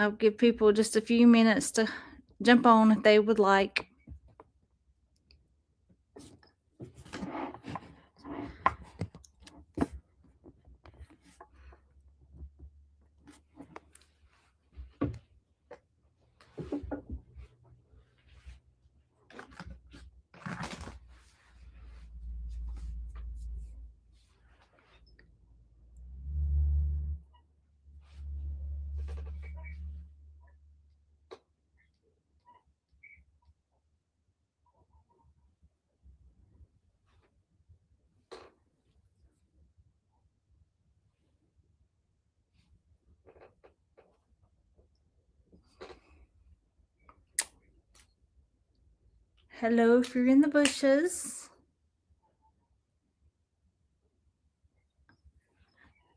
I'll give people just a few minutes to jump on if they would like. Hello, if you're in the bushes.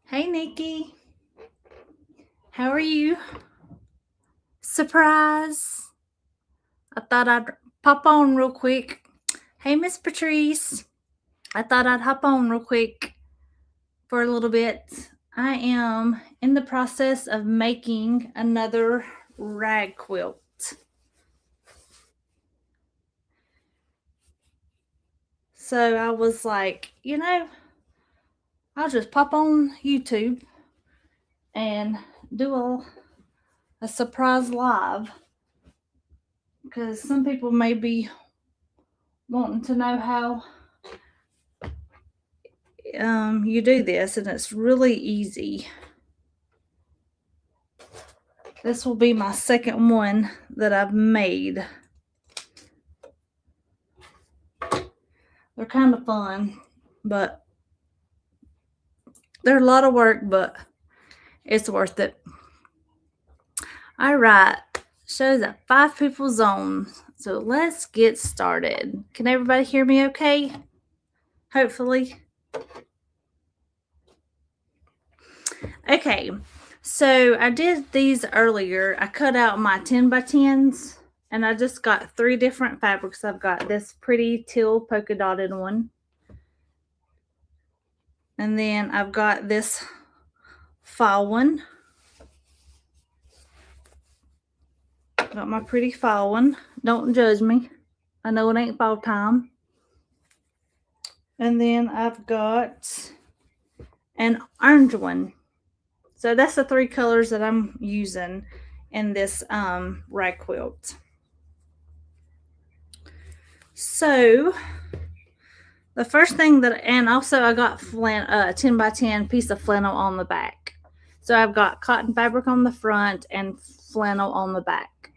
Hey, Nikki. How are you? Surprise. I thought I'd pop on real quick. Hey, Miss Patrice. I thought I'd hop on real quick for a little bit. I am in the process of making another rag quilt. So I was like, I'll just pop on YouTube and do a surprise live, because some people may be wanting to know how you do this, and it's really easy. This will be my second one that I've made. They're kind of fun, but they're a lot of work, but it's worth it. All right, shows at 5 people zone. So let's get started. Can everybody hear me okay? Hopefully. Okay, so I did these earlier. I cut out my 10 by 10s, and I just got 3 different fabrics. I've got this pretty teal polka dotted one. And then I've got this fall one. Got my pretty fall one. Don't judge me. I know it ain't fall time. And then I've got an orange one. So that's the 3 colors that I'm using in this rag quilt. So the first thing and also I got 10 by 10 piece of flannel on the back. So I've got cotton fabric on the front and flannel on the back.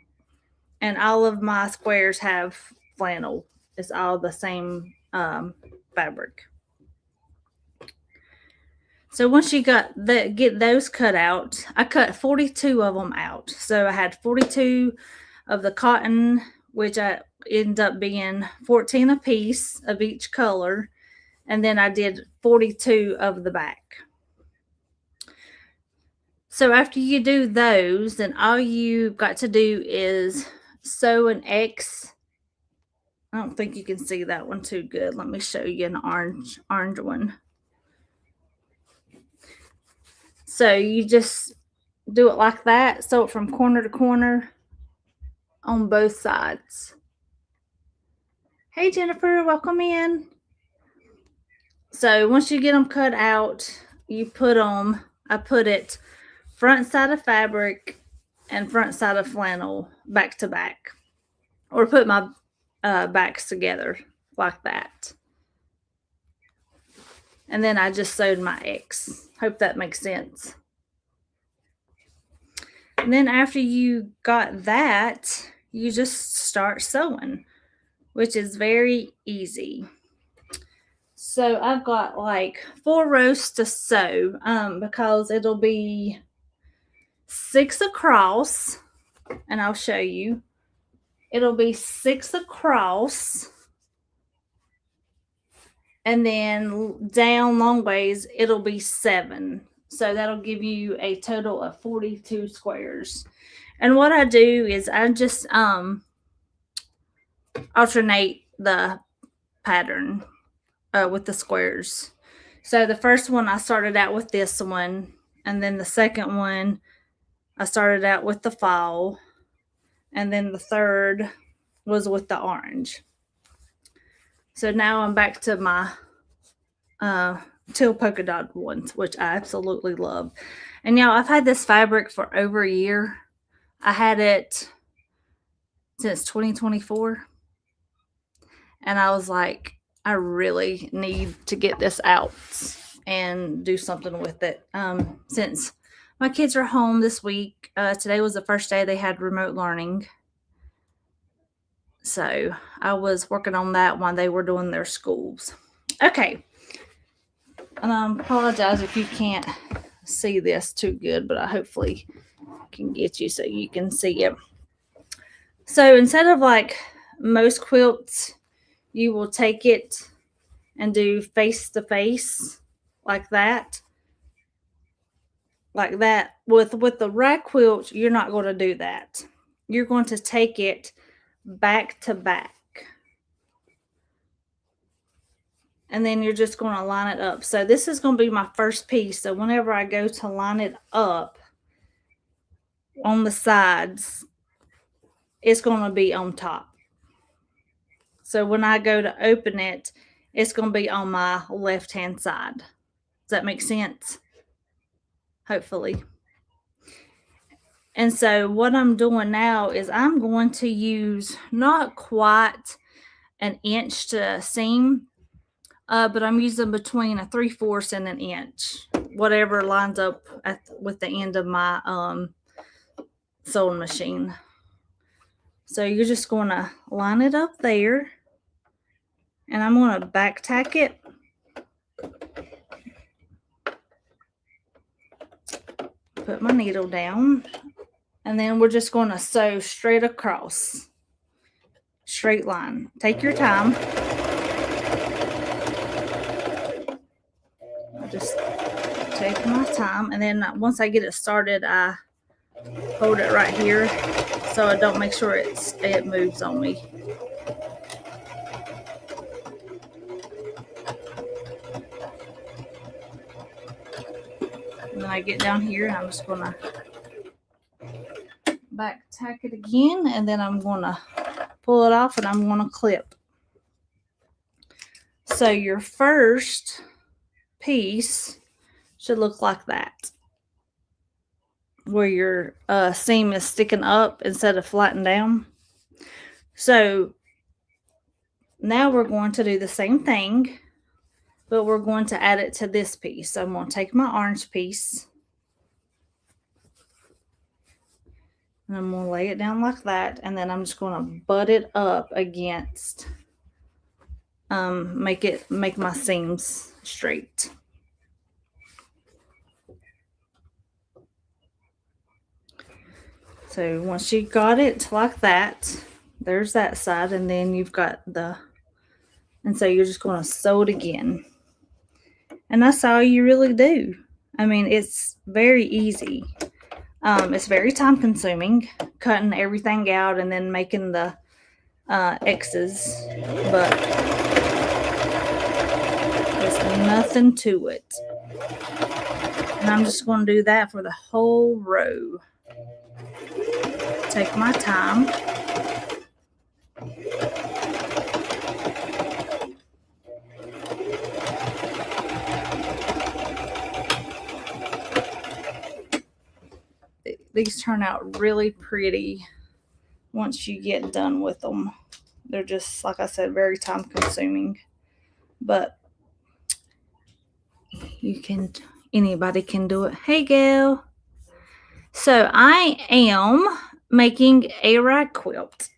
And all of my squares have flannel. It's all the same fabric. So once you get those cut out, I cut 42 of them out. So I had 42 of the cotton, which I ended up being 14 a piece of each color. And then I did 42 of the back. So after you do those, then all you've got to do is sew an X. I don't think you can see that one too good. Let me show you an orange one. So you just do it like that. Sew it from corner to corner on both sides. Hey, Jennifer, welcome in. So once you get them cut out, you put them, I put it front side of fabric and front side of flannel back to back, or put my backs together like that. And then I just sewed my X. Hope that makes sense. And then after you got that, you just start sewing, which is very easy. So I've got like 4 rows to sew because it'll be 6 across, and I'll show you. It'll be 6 across, and then down long ways it'll be 7. So that'll give you a total of 42 squares. And what I do is I just alternate the pattern with the squares. So the first one I started out with this one, and then the second one I started out with the fall, and then the third was with the orange. So now I'm back to my teal polka dot ones, which I absolutely love. And y'all, I've had this fabric for over a year. I had it since 2024. And I was like, I really need to get this out and do something with it. Since my kids are home this week, today was the first day they had remote learning. So I was working on that while they were doing their schools. Okay. And I apologize if you can't see this too good, but I hopefully can get you so you can see it. So instead of like most quilts, you will take it and do face to face like that. Like that. With the rag quilt, you're not going to do that. You're going to take it back to back. And then you're just going to line it up. So this is going to be my first piece. So whenever I go to line it up on the sides, it's going to be on top. So when I go to open it, it's going to be on my left-hand side. Does that make sense? Hopefully. And so what I'm doing now is I'm going to use not quite an inch to seam, but I'm using between a 3/4 and an inch, whatever lines up with the end of my sewing machine. So you're just going to line it up there, and I'm going to back tack it. Put my needle down, and then we're just going to sew straight across. Straight line. Take your time. I just take my time, and then once I get it started, I hold it right here so I don't make sure it moves on me. And then I get down here, and I'm just going to back tack it again, and then I'm going to pull it off, and I'm going to clip. So your first piece should look like that, where your seam is sticking up instead of flattened down. So now we're going to do the same thing, but we're going to add it to this piece. So I'm going to take my orange piece, and I'm going to lay it down like that, and then I'm just going to butt it up against, make my seams straight. So once you got it like that, there's that side, and then you've got and so you're just going to sew it again. And that's all you really do. I mean, it's very easy. It's very time consuming, cutting everything out and then making the X's, but there's nothing to it. And I'm just going to do that for the whole row. Take my time. These turn out really pretty once you get done with them. They're just, like I said, very time consuming, but anybody can do it. Hey, Gail. So I am making a rag quilt.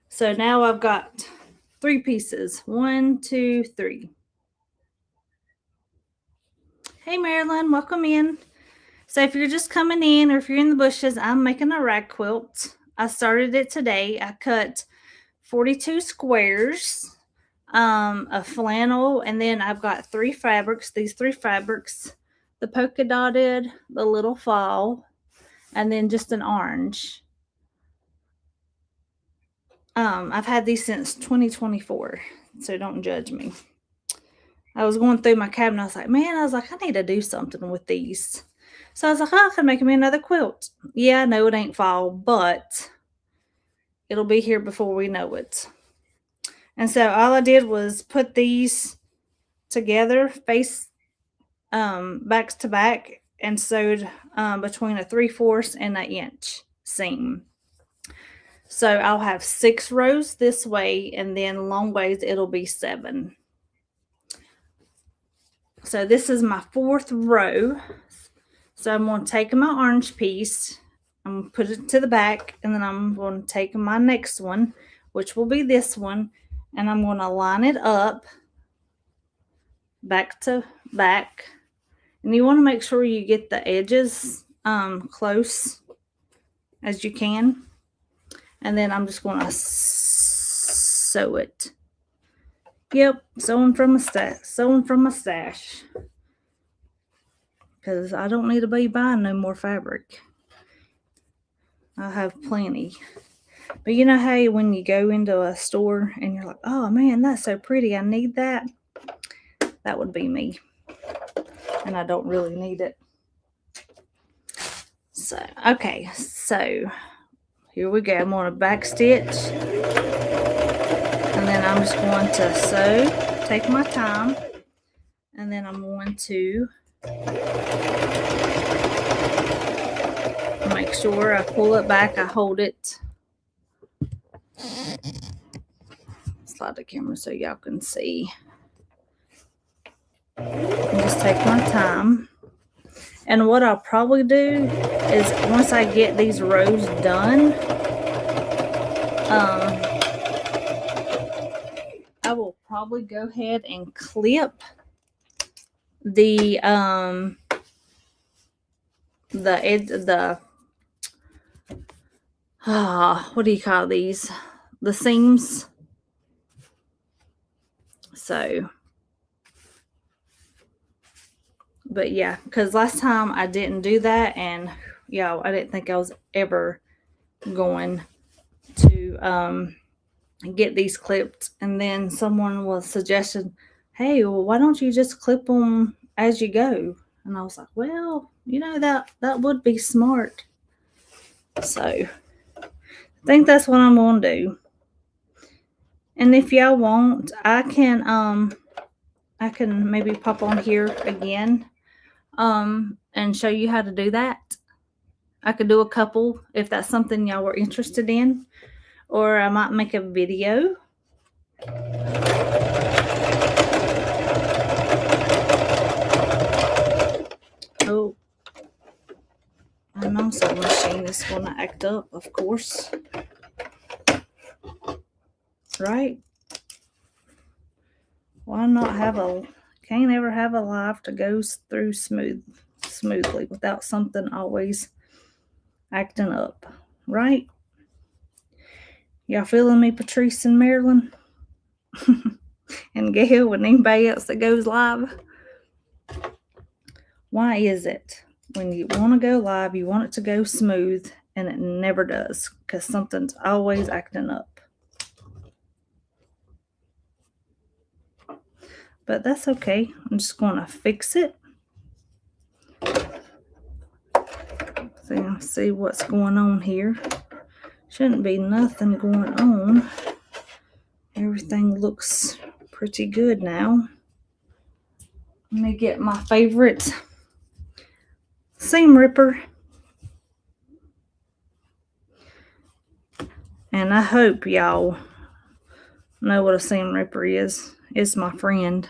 So now I've got 3 pieces. 1, 2, 3. Hey, Marilyn, welcome in. So if you're just coming in or if you're in the bushes, I'm making a rag quilt. I started it today. I cut 42 squares of flannel, and then I've got 3 fabrics. These 3 fabrics, the polka dotted, the little fall, and then just an orange. I've had these since 2024, so don't judge me. I was going through my cabinet. I was like, I need to do something with these. So I was like, oh, I can make me another quilt. Yeah, I know it ain't fall, but it'll be here before we know it. And so all I did was put these together, face backs to back, and sewed between a 3/4 and an inch seam. So I'll have 6 rows this way, and then long ways it'll be 7. So this is my 4th row. So I'm going to take my orange piece, I'm going to put it to the back, and then I'm going to take my next one, which will be this one, and I'm going to line it up back to back. And you want to make sure you get the edges close as you can. And then I'm just going to sew it. Yep, sewing from my stash. Because I don't need to be buying no more fabric. I have plenty. But you know how when you go into a store and you're like, oh man, that's so pretty, I need that? That would be me. And I don't really need it. So, okay, so here we go. I'm going to back stitch. And then I'm just going to sew, take my time. And then I'm going to make sure I pull it back, I hold it. Slide the camera so y'all can see. And just take my time. And what I'll probably do is once I get these rows done, I will probably go ahead and clip the what do you call these? The seams. So, but yeah, because last time I didn't do that, and I didn't think I was ever going to get these clipped. And then someone was suggesting, hey, well, why don't you just clip them as you go? And I was like, well, that would be smart. So I think that's what I'm going to do. And if y'all want, I can maybe pop on here again and show you how to do that. I could do a couple if that's something y'all were interested in, or I might make a video. Oh, I know some machine is going to act up, of course. Right? Why not can't ever have a life to go through smoothly without something always acting up, right? Y'all feeling me, Patrice and Marilyn? And Gail and anybody else that goes live? Why is it when you want to go live, you want it to go smooth, and it never does? Because something's always acting up. But that's okay. I'm just going to fix it. So see what's going on here. Shouldn't be nothing going on. Everything looks pretty good now. Let me get my favorite seam ripper. And I hope y'all know what a seam ripper is. It's my friend.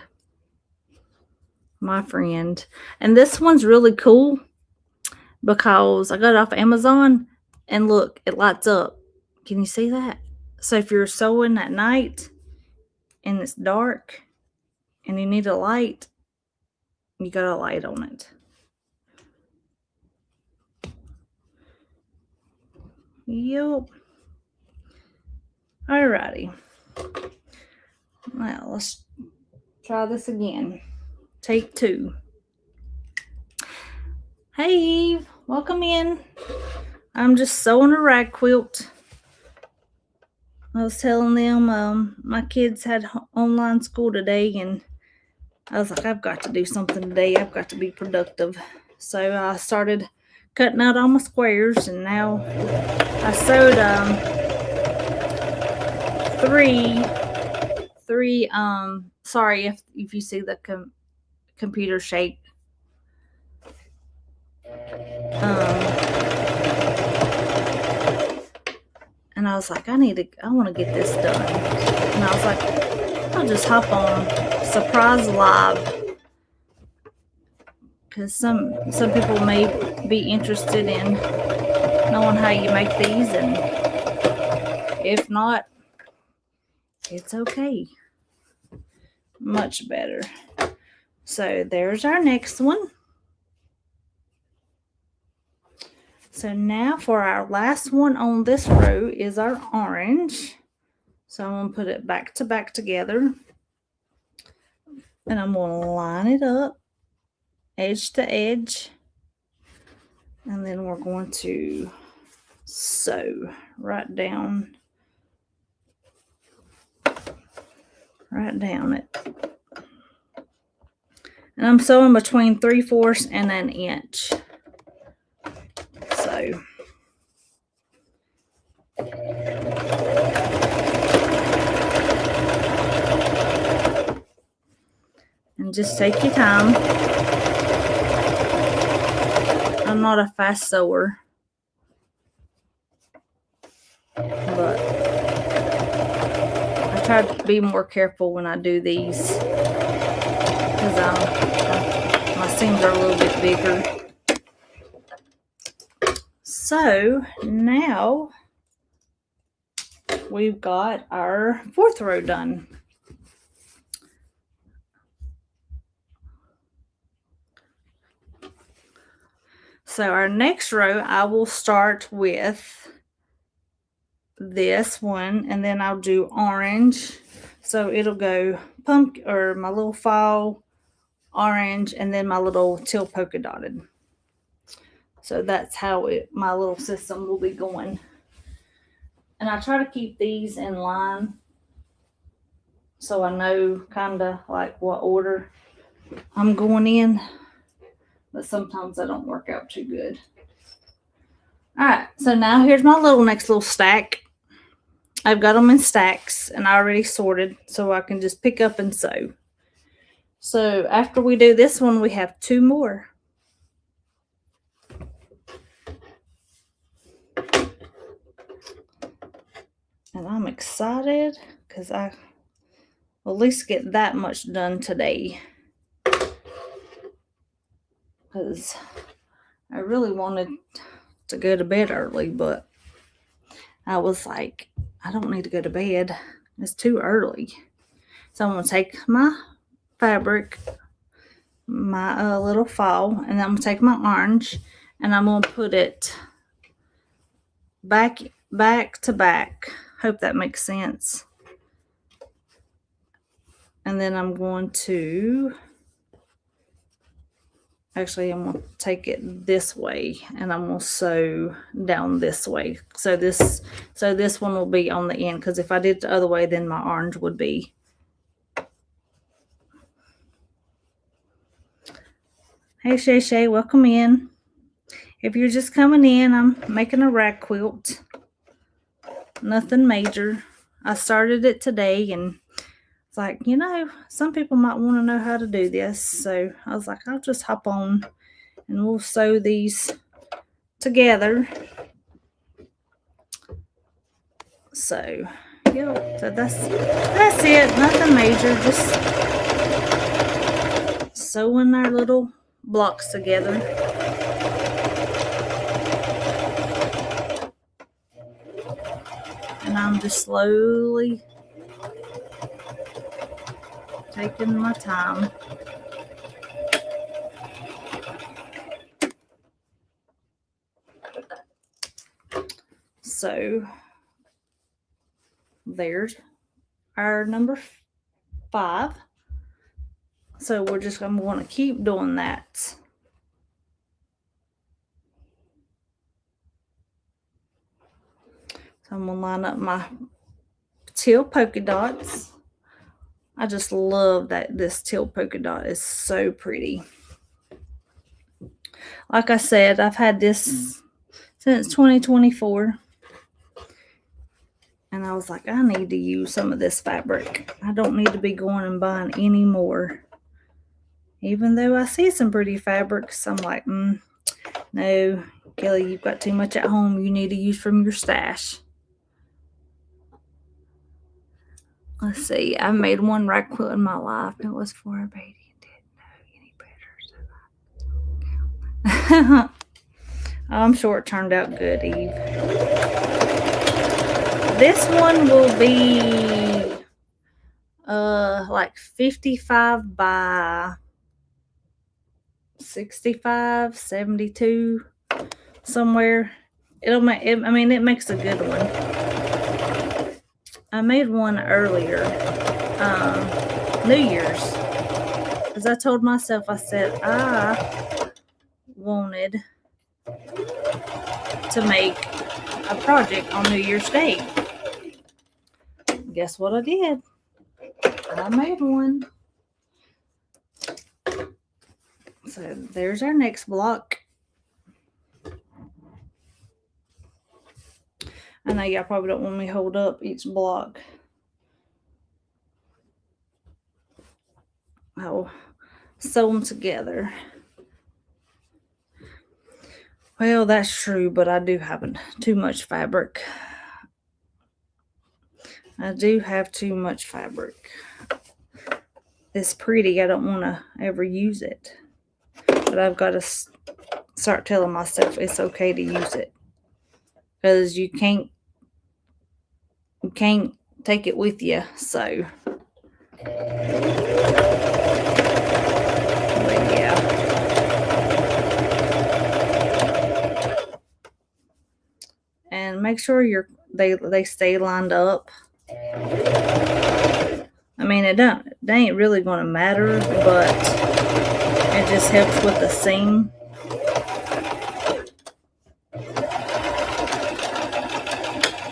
My friend. And this one's really cool because I got it off Amazon, and look, it lights up. Can you see that? So if you're sewing at night and it's dark and you need a light, you got a light on it. Yep. Alrighty. Now let's try this again. Take 2. Hey Eve, welcome in. I'm just sewing a rag quilt. I was telling them my kids had online school today, and I was like, I've got to do something today. I've got to be productive. So I started cutting out all my squares, and now I sewed three sorry if you see the computer shake. And I was like, I want to get this done. And I was like, I'll just hop on Surprise Live, because some people may be interested in knowing how you make these, and if not, it's okay. Much better. So there's our next one. So now for our last one on this row is our orange. So I'm going to put it back to back together, and I'm going to line it up edge to edge, and then we're going to sew right down it. And I'm sewing between 3/4 and an inch. So and just take your time. I'm not a fast sewer, but I try to be more careful when I do these, because my seams are a little bit bigger. So now we've got our 4th row done. So our next row, I will start with this one, and then I'll do orange. So it'll go pumpkin, or my little fall, orange, and then my little teal polka dotted. So that's how my little system will be going. And I try to keep these in line, so I know kind of like what order I'm going in. But sometimes that don't work out too good. All right, so now here's my next little stack. I've got them in stacks, and I already sorted, so I can just pick up and sew. So after we do this one, we have 2 more. And I'm excited because I will at least get that much done today, because I really wanted to go to bed early, but I was like, I don't need to go to bed. It's too early. So I'm going to take my fabric, my little fall, and then I'm going to take my orange, and I'm going to put it back to back. Hope that makes sense. And then I'm going to, actually, I'm going to take it this way, and I'm going to sew down this way. So this one will be on the end, because if I did it the other way, then my orange would be. Hey, Shay, welcome in. If you're just coming in, I'm making a rag quilt. Nothing major. I started it today, and it's like, some people might want to know how to do this. So I was like, I'll just hop on and we'll sew these together. So, yeah, so that's it. Nothing major. Just sewing our little blocks together. And I'm just slowly taking my time. So there's our number 5. So I'm going to keep doing that. So I'm going to line up my teal polka dots. I just love that this teal polka dot is so pretty. Like I said, I've had this since 2024. And I was like, I need to use some of this fabric. I don't need to be going and buying any more. Even though I see some pretty fabrics, I'm like, no, Kelly, you've got too much at home. You need to use from your stash. Let's see. I made one rag quilt in my life. It was for a baby and didn't know any better. So I'm sure it turned out good, Eve. This one will be like 55 by 65, 72, somewhere. It makes a good one. I made one earlier, New Year's, because I told myself, I said I wanted to make a project on New Year's Day. Guess what I did? I made one. So there's our next block. I know y'all probably don't want me to hold up each block. I'll sew them together. Well, that's true, but I do have too much fabric. I do have too much fabric. It's pretty. I don't want to ever use it. But I've got to start telling myself it's okay to use it. Because you can't take it with you. So, but yeah. And make sure they stay lined up. I mean, they ain't really going to matter, but it just helps with the seam.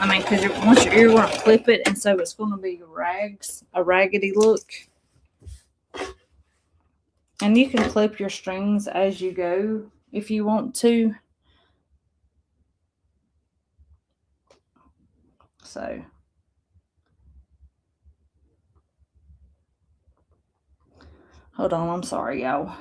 I mean, because once you're going to clip it, and so it's going to be a raggedy look. And you can clip your strings as you go if you want to. So, hold on, I'm sorry, y'all.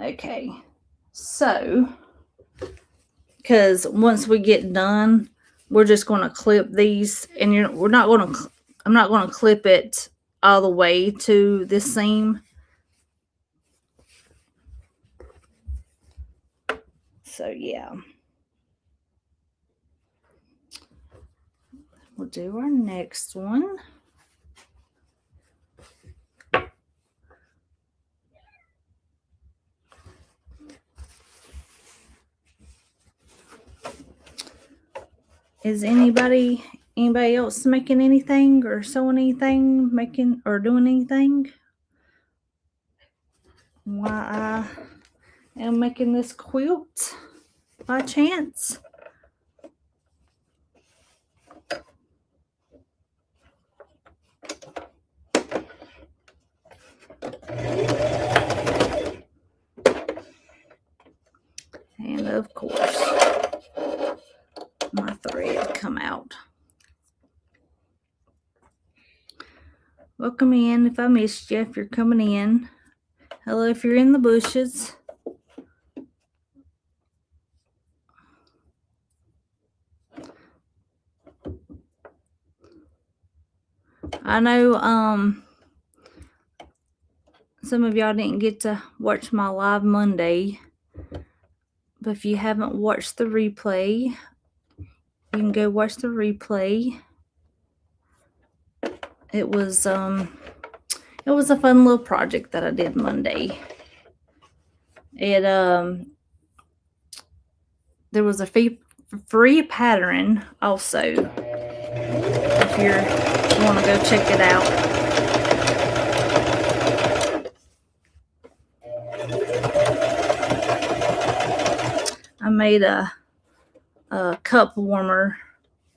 Okay, so, because once we get done, we're just going to clip these, and I'm not going to clip it all the way to this seam. So, yeah. We'll do our next one. Is anybody else making anything or sewing anything, making or doing anything while I am making this quilt by chance? And of course, my thread come out. Welcome in if I missed you, if you're coming in. Hello if you're in the bushes. I know some of y'all didn't get to watch my live Monday, but if you haven't watched the replay, you can go watch the replay. It was a fun little project that I did Monday. There was a free pattern also, if you want to go check it out. I made a cup warmer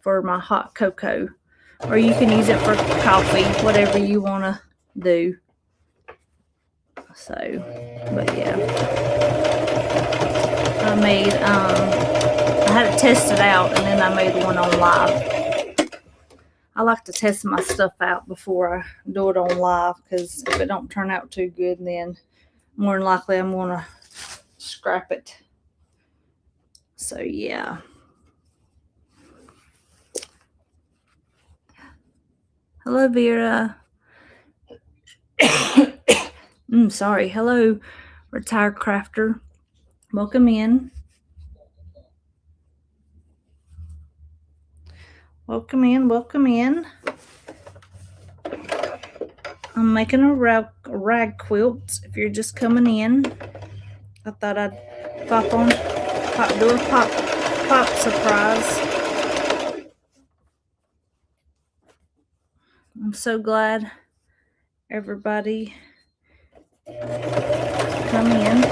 for my hot cocoa or you can use it for coffee, whatever you want to do. So, but yeah, I had it tested out, and then I made one on live. I like to test my stuff out before I do it on live, because if it don't turn out too good, then more than likely I'm going to scrap it. So yeah. Hello, Vera. Sorry. Hello, Retired Crafter. Welcome in. Welcome in. Welcome in. I'm making a rag quilt. If you're just coming in, I thought I'd do a pop surprise. I'm so glad everybody come in.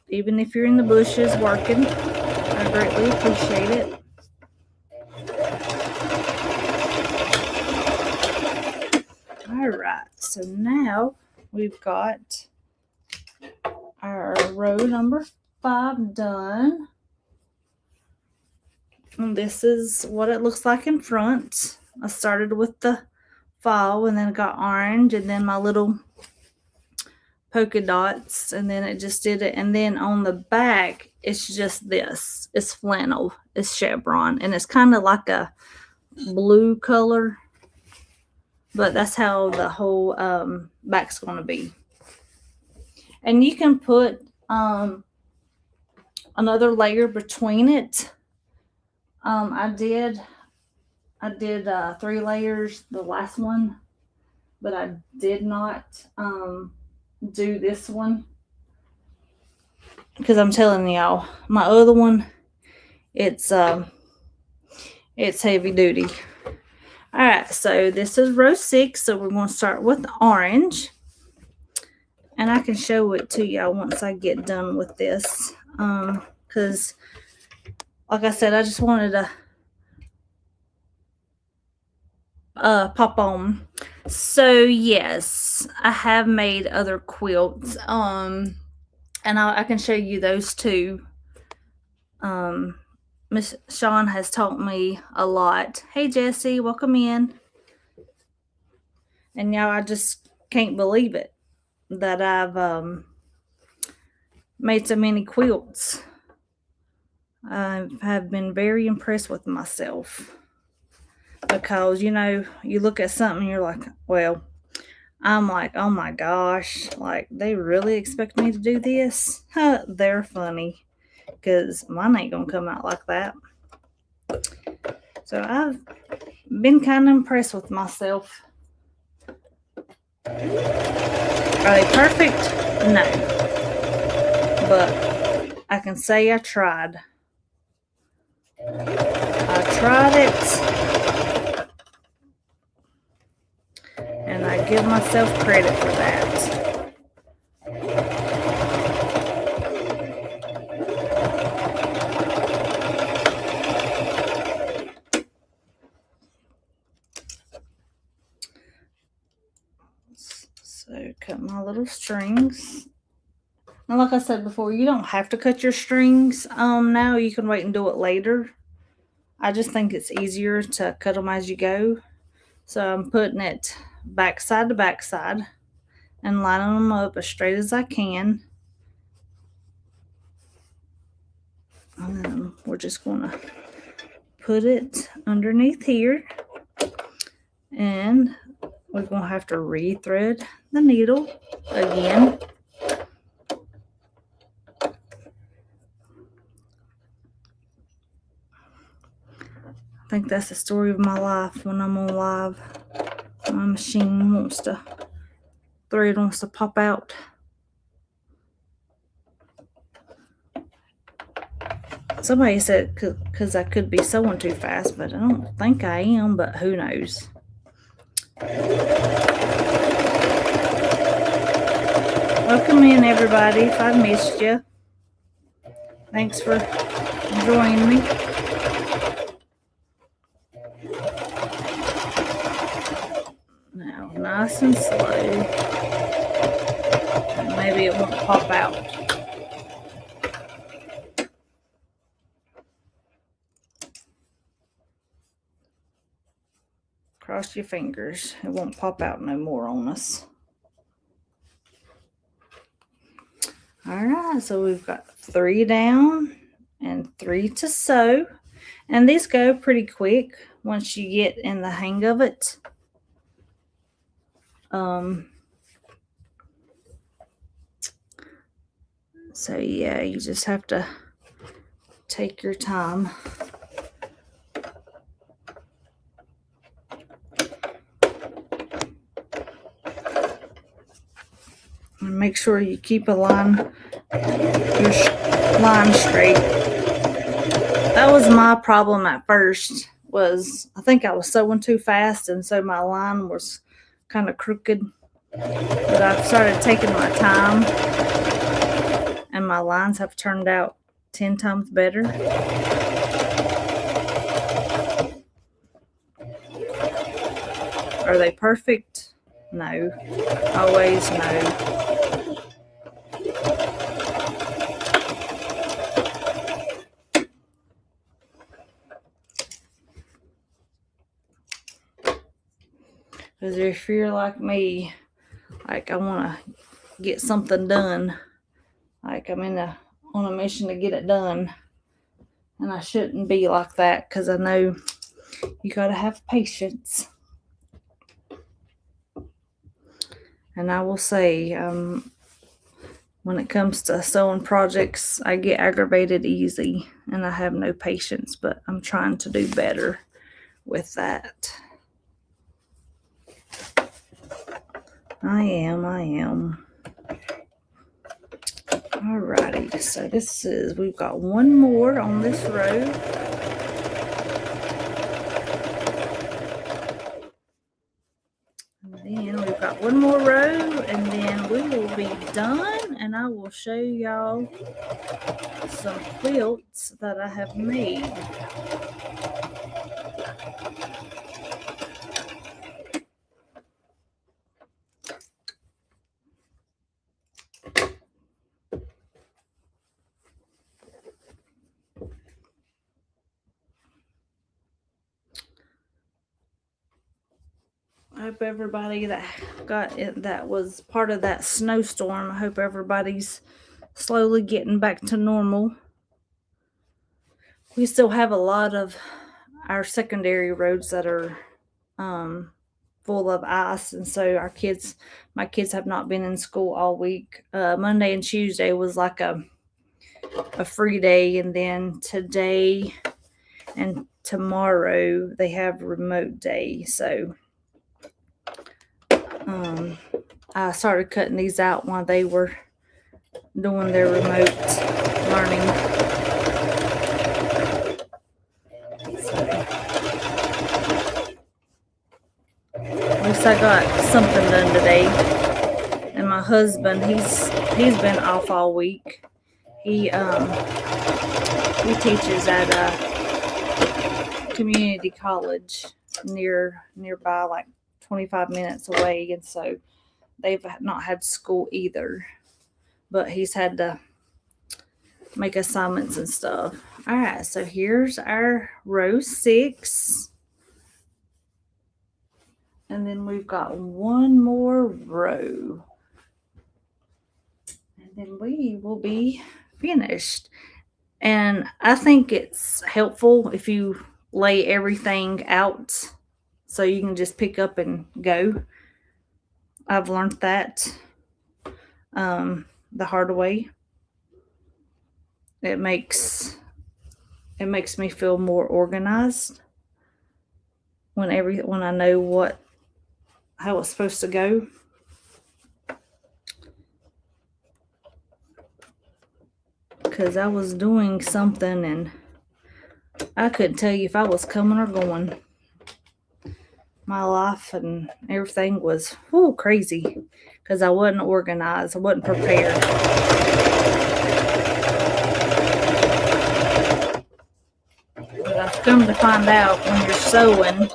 Even if you're in the bushes working, I greatly appreciate it. All right, so now we've got our row number 5 done. And this is what it looks like in front. I started with the fall, and then got orange, and then my little polka dots, and then it just did it. And then on the back, it's just this. It's flannel. It's chevron, and it's kind of like a blue color, but that's how the whole back's going to be. And you can put another layer between it. I did 3 layers, the last one, but I did not do this one, because I'm telling y'all, my other one, it's heavy duty. All right, so this is row 6, so we're going to start with orange, and I can show it to y'all once I get done with this, because like I said, I just wanted to pop on. So yes, I have made other quilts, and I can show you those too. Miss Sean has taught me a lot. Hey Jesse, welcome in. And now I just can't believe it that I've made so many quilts. I have been very impressed with myself, because you look at something and you're like, well, I'm like, oh my gosh, like, they really expect me to do this? They're funny, because mine ain't gonna come out like that. So I've been kind of impressed with myself. Are they perfect? No. But I can say I tried. I tried it, and I give myself credit for that. So cut my little strings. Now, like I said before, you don't have to cut your strings now. You can wait and do it later. I just think it's easier to cut them as you go. So I'm putting it backside to backside and lining them up as straight as I can. And then we're just going to put it underneath here. And we're going to have to re-thread the needle again. I think that's the story of my life when I'm on live. My machine thread wants to pop out. Somebody said because I could be sewing too fast, but I don't think I am, but who knows. Welcome in, everybody. If I missed you, thanks for joining me. nice and slow. And maybe it won't pop out. Cross your fingers. It won't pop out no more on us. All right, so we've got 3 down and 3 to sew. And these go pretty quick once you get in the hang of it. So yeah, you just have to take your time. And make sure you keep your line straight. That was my problem at first, was I think I was sewing too fast, and so my line was kind of crooked. But I've started taking my time, and my lines have turned out 10 times better. Are they perfect? No. Always no. Because if you're like me, like I want to get something done, like I'm on a mission to get it done, and I shouldn't be like that, because I know you got to have patience. And I will say, when it comes to sewing projects, I get aggravated easy, and I have no patience, but I'm trying to do better with that. I am. Alrighty, so we've got one more on this row. And then we've got one more row, and then we will be done, and I will show y'all some quilts that I have made. I hope everybody that was part of that snowstorm, I hope everybody's slowly getting back to normal. We still have a lot of our secondary roads that are full of ice, and so my kids have not been in school all week. Monday and Tuesday was like a free day, and then today and tomorrow they have remote day. So I started cutting these out while they were doing their remote learning. At least I got something done today. And my husband, he's been off all week. He teaches at a community college nearby, like 25 minutes away, and so they've not had school either, but he's had to make assignments and stuff. All right, so here's our row 6, and then we've got one more row, and then we will be finished. And I think it's helpful if you lay everything out so you can just pick up and go. I've learned that the hard way. It makes me feel more organized when I know how it's supposed to go. Because I was doing something and I couldn't tell you if I was coming or going. My life and everything was crazy because I wasn't organized. I wasn't prepared. But I've come to find out when you're sewing,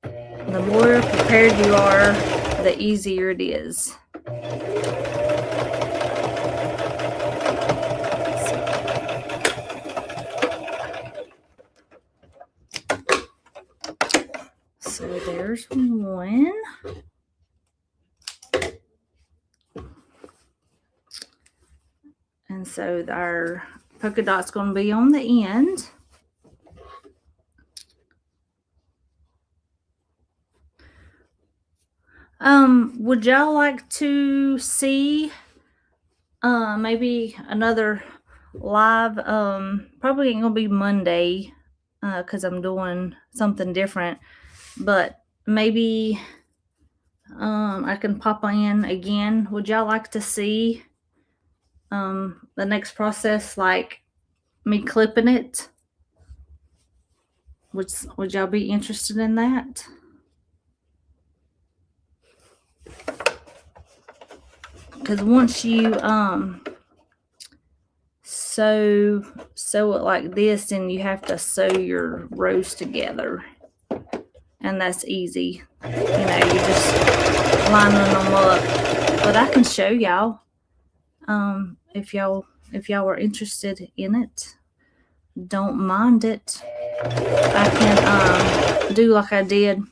the more prepared you are, the easier it is. So there's one. And so our polka dot's going to be on the end. Would y'all like to see maybe another live? Probably ain't gonna be Monday because I'm doing something different, but maybe I can pop in again. Would y'all like to see the next process, like me clipping it? Would y'all be interested in that? Because once you sew it like this, and you have to sew your rows together, and that's easy. You know, you just lining them up. But I can show y'all if y'all are interested in it. Don't mind it. I can do like I did.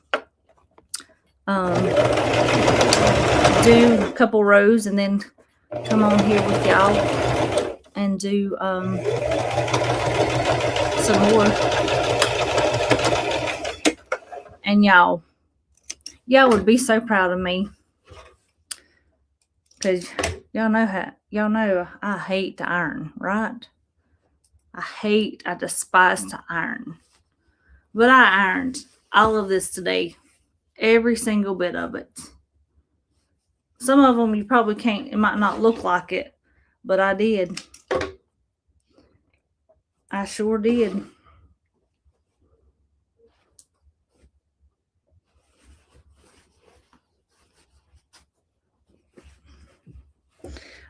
Do a couple rows and then come on here with y'all and do some more. And y'all would be so proud of me, because y'all know I hate to iron, right? I despise to iron. But I ironed all of this today, every single bit of it. Some of them you probably can't, it might not look like it, but I did. I sure did.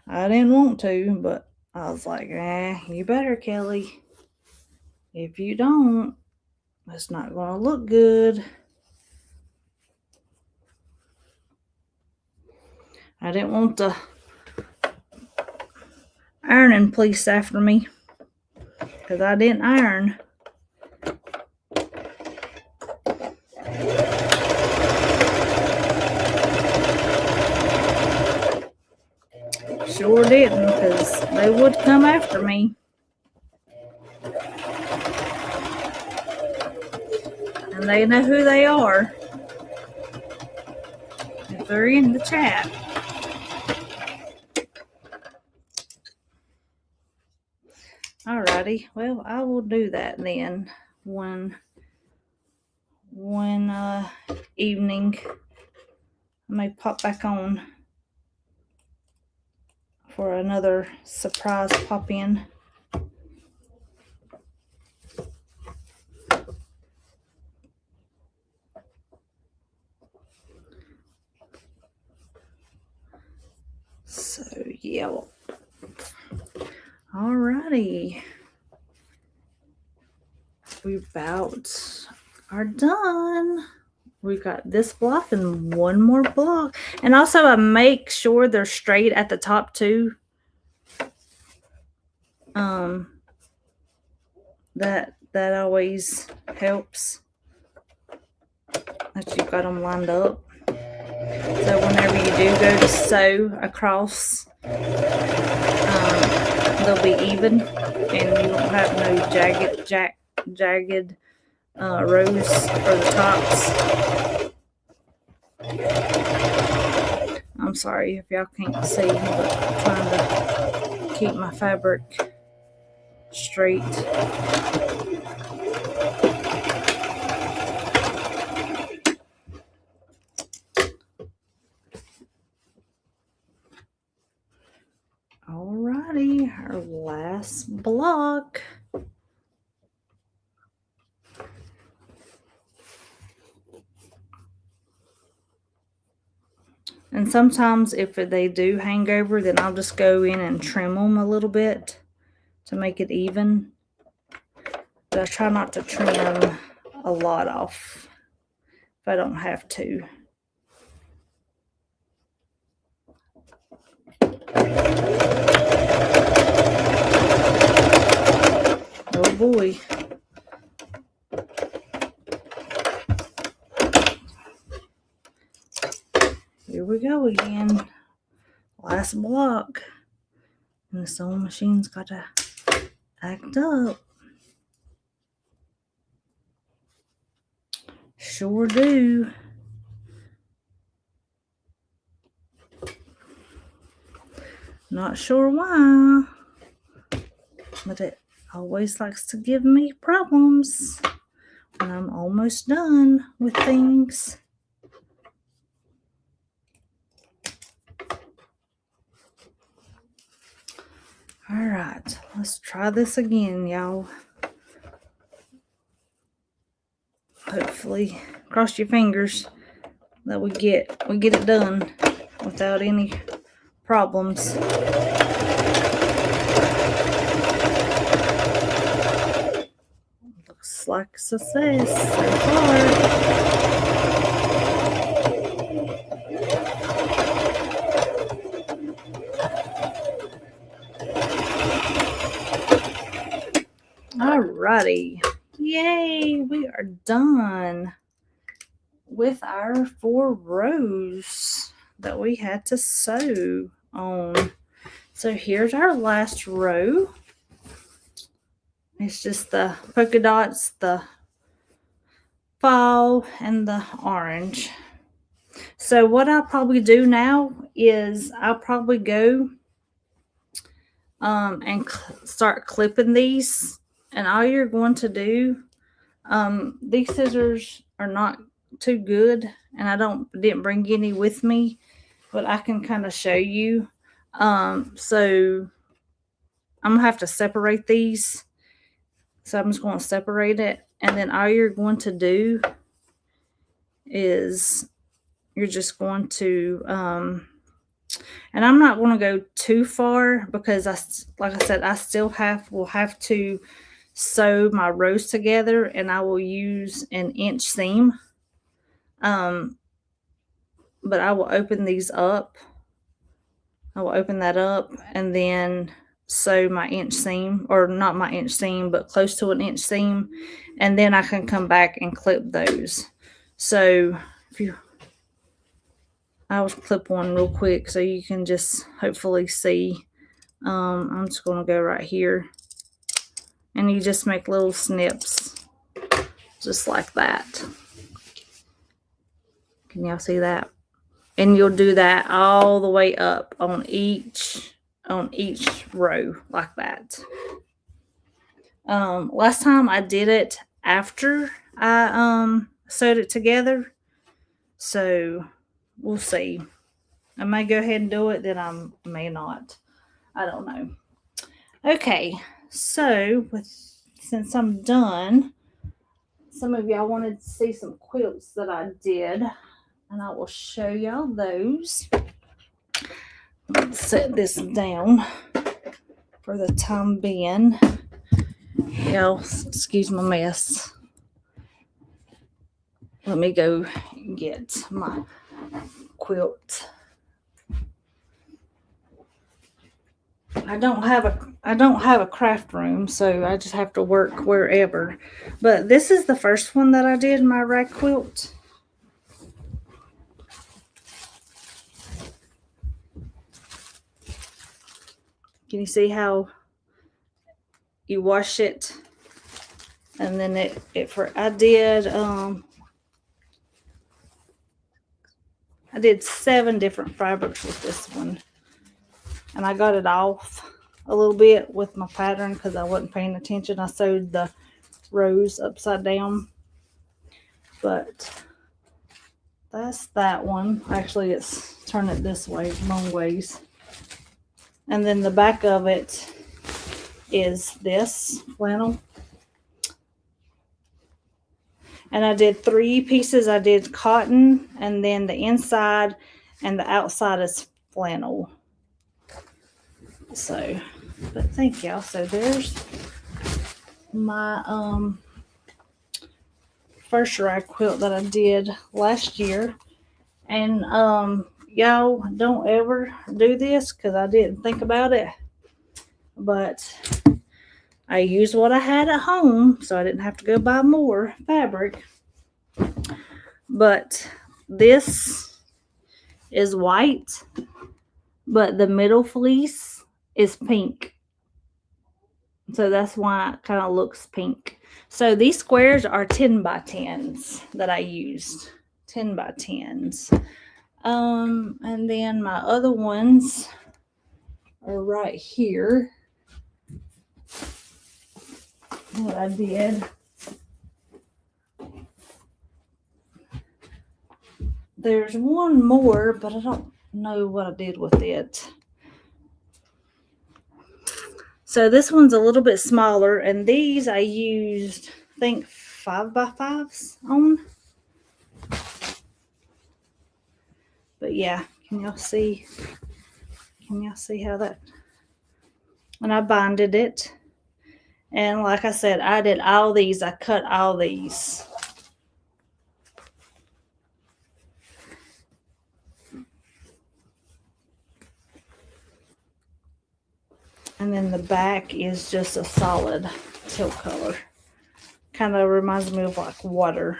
I didn't want to, but I was like, you better, Kelly. If you don't, it's not going to look good. I didn't want the ironing police after me, because I didn't iron. Sure didn't, because they would come after me. And they know who they are if they're in the chat. Alrighty, well, I will do that then one evening. I may pop back on for another surprise pop in. So yeah, alrighty, we about are done. We've got this block and one more block, and also I make sure they're straight at the top too. That always helps, that you've got them lined up. So whenever you do go to sew across, they'll be even, and you won't have no jagged rows for the tops. I'm sorry if y'all can't see, but I'm trying to keep my fabric straight. Alrighty, our last block. And sometimes if they do hang over, then I'll just go in and trim them a little bit to make it even. But I try not to trim a lot off, if I don't have to. Oh boy. Here we go again. Last block. And the sewing machine's got to act up. Sure do. Not sure why, but it always likes to give me problems when I'm almost done with things. All right, let's try this again, y'all. Hopefully, cross your fingers that we get it done without any problems. Looks like a success so far. Alrighty. Yay, we are done with our 4 rows that we had to sew on. So here's our last row. It's just the polka dots, the fall, and the orange. So what I'll probably do now is I'll probably go and start clipping these. And all you're going to do, these scissors are not too good, and I didn't bring any with me, but I can kind of show you. So I'm gonna have to separate these. So I'm just going to separate it, and then all you're going to do is you're just going to and I'm not going to go too far because like I said, I still will have to sew my rows together, and I will use an inch seam. But I will open these up. I will open that up and then sew my inch seam, or not my inch seam, but close to an inch seam, and then I can come back and clip those. So I will clip one real quick so you can just hopefully see. I'm just going to go right here, and you just make little snips just like that. Can y'all see that? And you'll do that all the way up on each row like that. Last time I did it after I sewed it together, so we'll see. I may go ahead and do it, then I may not. I don't know. Okay, so since I'm done, some of y'all wanted to see some quilts that I did, and I will show y'all those. Let's set this down for the time being. Y'all, excuse my mess. Let me go get my quilt. I don't have a craft room, so I just have to work wherever. But this is the first one that I did, my rag quilt. Can you see how you wash it, and then I did 7 different fabrics with this one, and I got it off a little bit with my pattern because I wasn't paying attention. I sewed the rows upside down, but that's that one. Actually, it's turn it this way, long ways. And then the back of it is this flannel. And I did 3 pieces. I did cotton, and then the inside and the outside is flannel. So, but thank y'all. So there's my first rag quilt that I did last year. And y'all don't ever do this because I didn't think about it. But I used what I had at home, so I didn't have to go buy more fabric. But this is white, but the middle fleece is pink. So that's why it kind of looks pink. So these squares are 10 by 10s that I used. 10 by 10s. And then my other ones are right here. What I did. There's one more, but I don't know what I did with it. So this one's a little bit smaller, and these I used, I think, 5 by 5s on. But yeah, can y'all see? Can y'all see how that? And I binded it. And like I said, I did all these. I cut all these. And then the back is just a solid teal color. Kind of reminds me of like water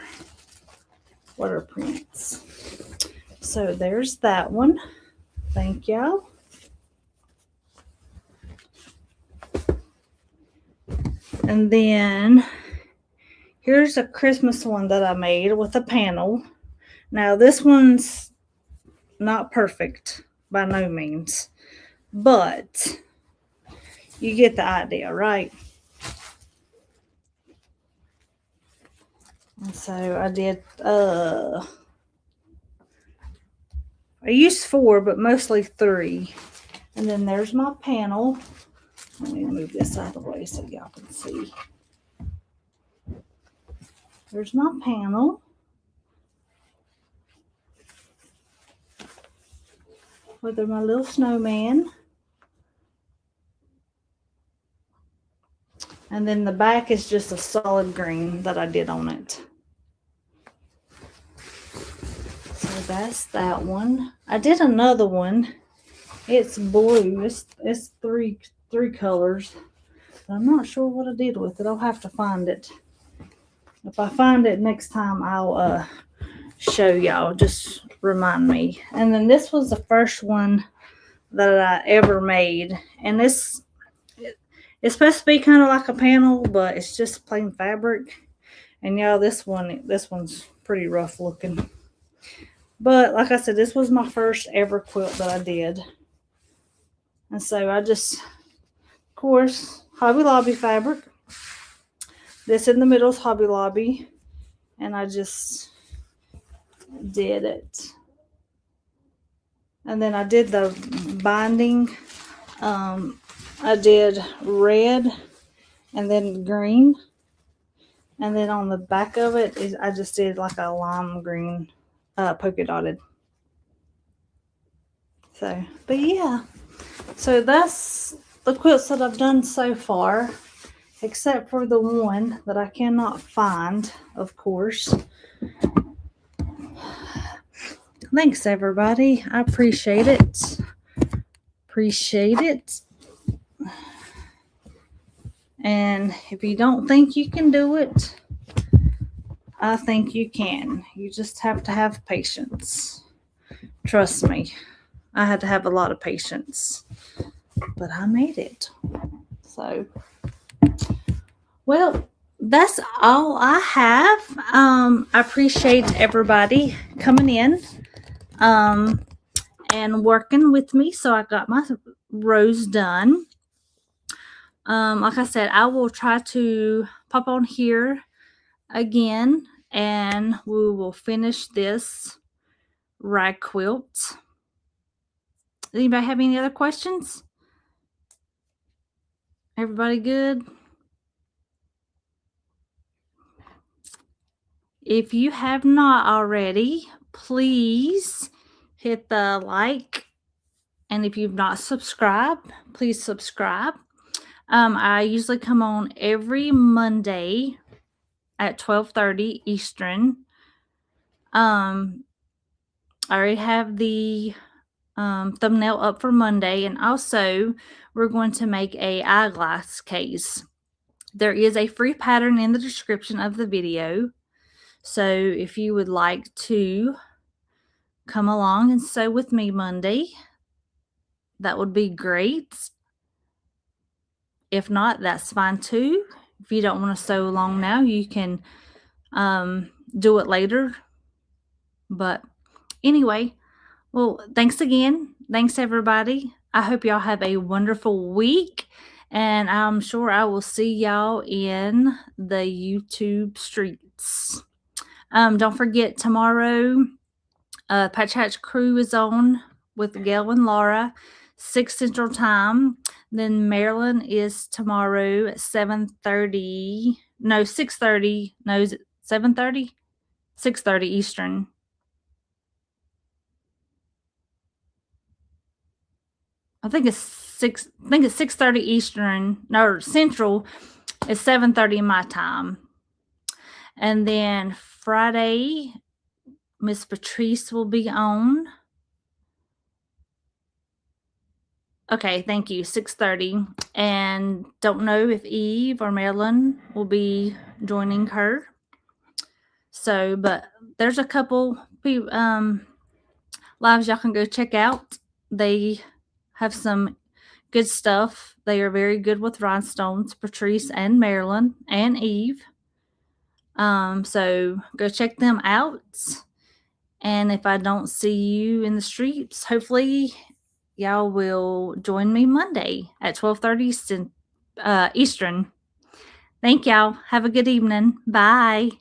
prints. So there's that one. Thank y'all. And then here's a Christmas one that I made with a panel. Now this one's not perfect by no means, but you get the idea, right? And so I did, I used 4, but mostly 3. And then there's my panel. Let me move this out of the way so y'all can see. There's my panel. With my little snowman. And then the back is just a solid green that I did on it. So that's that one. I did another one. It's blue. It's three colors. I'm not sure what I did with it. I'll have to find it. If I find it next time, I'll show y'all. Just remind me. And then this was the first one that I ever made. And it's supposed to be kind of like a panel, but it's just plain fabric. And y'all, this one's pretty rough looking. But like I said, this was my first ever quilt that I did. And so I just, of course, Hobby Lobby fabric. This in the middle is Hobby Lobby. And I just did it. And then I did the binding. I did red and then green. And then on the back of it, I just did like a lime green polka dotted. So, but yeah. So that's the quilts that I've done so far. Except for the one that I cannot find, of course. Thanks, everybody. I appreciate it. Appreciate it. And if you don't think you can do it, I think you can. You just have to have patience. Trust me. I had to have a lot of patience. But I made it. So, well, that's all I have. I appreciate everybody coming in and working with me. So I got my rows done. Like I said, I will try to pop on here again and we will finish this rag quilt. Anybody have any other questions? Everybody good? If you have not already, please hit the like. And if you've not subscribed, please subscribe. I usually come on every Monday at 12:30 Eastern. I already have the thumbnail up for Monday, and also we're going to make a eyeglass case. There is a free pattern in the description of the video, so if you would like to come along and sew with me Monday, that would be great. If not, that's fine too. If you don't want to sew along now, you can do it later. But anyway, well, thanks again. Thanks, everybody. I hope y'all have a wonderful week, and I'm sure I will see y'all in the YouTube streets. Don't forget, tomorrow, Patch Hatch Crew is on with Gail and Laura, 6 Central Time. Then Marilyn is tomorrow at 7:30. No, 6:30. No, is it 7:30? 6:30 Eastern. I think it's 6:30 Eastern, no, Central. It's 7:30 my time. And then Friday, Miss Patrice will be on. Okay, thank you. 6:30. And don't know if Eve or Marilyn will be joining her. So, but there's a couple lives y'all can go check out. They have some good stuff. They are very good with rhinestones, Patrice and Marilyn and Eve. So go check them out. And if I don't see you in the streets, hopefully y'all will join me Monday at 12:30 Eastern. Thank y'all. Have a good evening. Bye.